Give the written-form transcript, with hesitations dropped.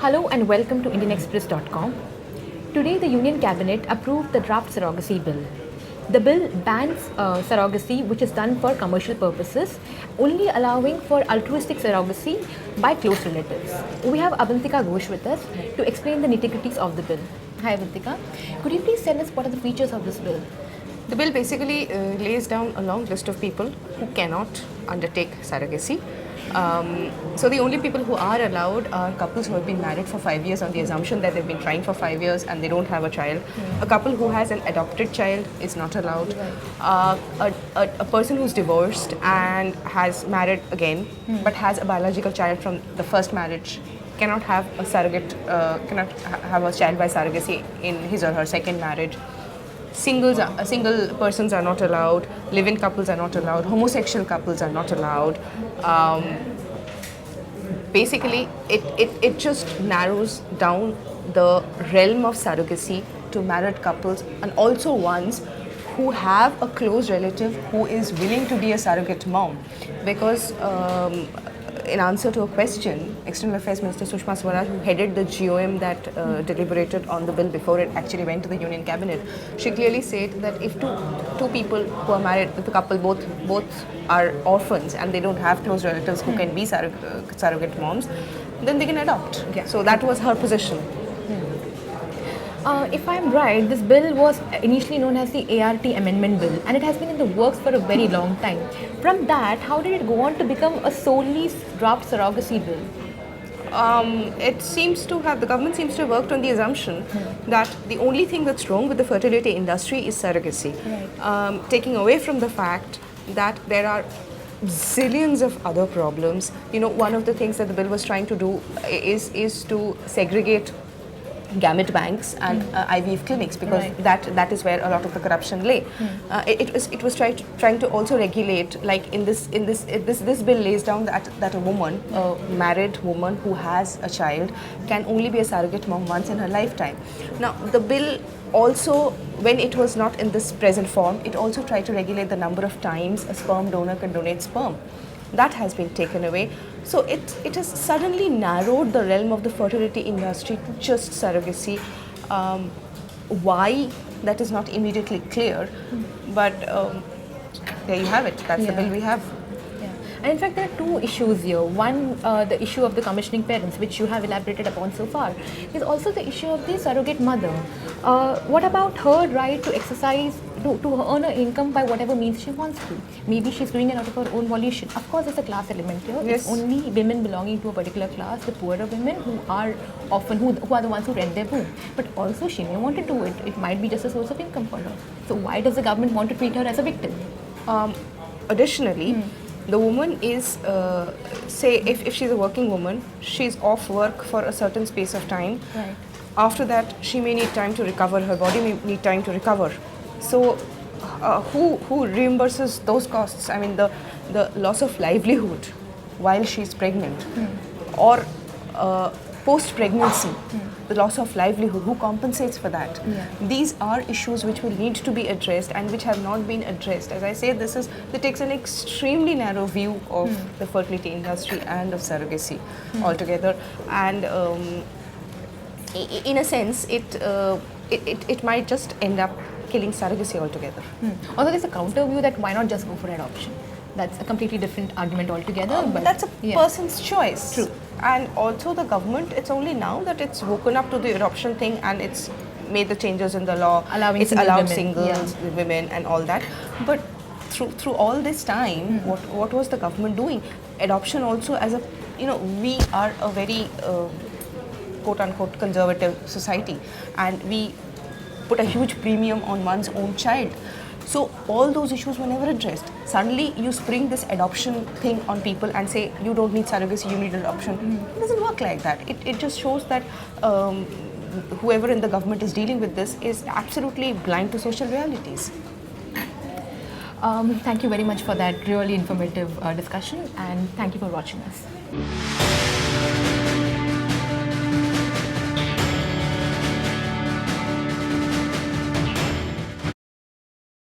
Hello and welcome to IndianExpress.com. Today the Union Cabinet approved the draft surrogacy bill. The bill bans surrogacy which is done for commercial purposes, only allowing for altruistic surrogacy by close relatives. We have Avantika Ghosh with us to explain the nitty-gritties of the bill. Hi Avantika. Could you please tell us what are the features of this bill? The bill basically lays down a long list of people who cannot undertake surrogacy. So the only people who are allowed are couples who have been married for 5 years on the assumption that they've been trying for 5 years and they don't have a child. A couple who has an adopted child is not allowed. A person who's divorced and has married again but has a biological child from the first marriage cannot have a surrogate, have a child by surrogacy in his or her second marriage. Single persons are not allowed, live-in couples are not allowed, homosexual couples are not allowed. Basically, it just narrows down the realm of surrogacy to married couples and also ones who have a close relative who is willing to be a surrogate mom. Because in answer to a question, External Affairs Minister Sushma Swaraj, who headed the GOM that deliberated on the bill before it actually went to the Union Cabinet, she clearly said that if two people who are married, if the couple both are orphans and they don't have close relatives who can be surrogate moms, then they can adopt. Yeah. So that was her position. If I'm right, this bill was initially known as the ART Amendment Bill and it has been in the works for a very long time. From that, how did it go on to become a solely draft surrogacy bill? The government seems to have worked on the assumption that the only thing that's wrong with the fertility industry is surrogacy. Right. Taking away from the fact that there are zillions of other problems. You know, one of the things that the bill was trying to do is to segregate gamete banks and IVF clinics, because that is where a lot of the corruption lay. It was trying to also regulate, like this bill lays down that a woman, a married woman who has a child, can only be a surrogate mom once in her lifetime. Now the bill also, when it was not in this present form, it also tried to regulate the number of times a sperm donor can donate sperm. That has been taken away. So it has suddenly narrowed the realm of the fertility industry to just surrogacy. Why? That is not immediately clear, but there you have it. That's the bill we have. And in fact, there are two issues here. One, the issue of the commissioning parents, which you have elaborated upon so far, is also the issue of the surrogate mother. What about her right to exercise, to earn her income by whatever means she wants to? Maybe she's doing it out of her own volition. Of course, there's a class element here. Yes. It's only women belonging to a particular class, the poorer women, who are often who are the ones who rent their home. But also, she may want to do it. It might be just a source of income for her. So why does the government want to treat her as a victim? Additionally, the woman is, say, if she's a working woman, she's off work for a certain space of time. Right. After that, she may need time to recover, her body may need time to recover. So, who reimburses those costs? I mean, the loss of livelihood while she's pregnant, or post-pregnancy, the loss of livelihood, who compensates for that? These are issues which will need to be addressed and which have not been addressed. As I say, it takes an extremely narrow view of the fertility industry and of surrogacy altogether. And in a sense, it might just end up killing surrogacy altogether. Although there's a counter view that why not just go for adoption? That's a completely different argument altogether. But that's a person's choice. True. And also the government, it's only now that it's woken up to the adoption thing and it's made the changes in the law. It's allowed singles, women and all that. But through all this time, what was the government doing? Adoption also, as a, we are a very quote-unquote conservative society, and we put a huge premium on one's own child. So all those issues were never addressed. Suddenly you spring this adoption thing on people and say, you don't need surrogacy, you need adoption. It doesn't work like that. It just shows that whoever in the government is dealing with this is absolutely blind to social realities. Thank you very much for that really informative discussion, and thank you for watching us.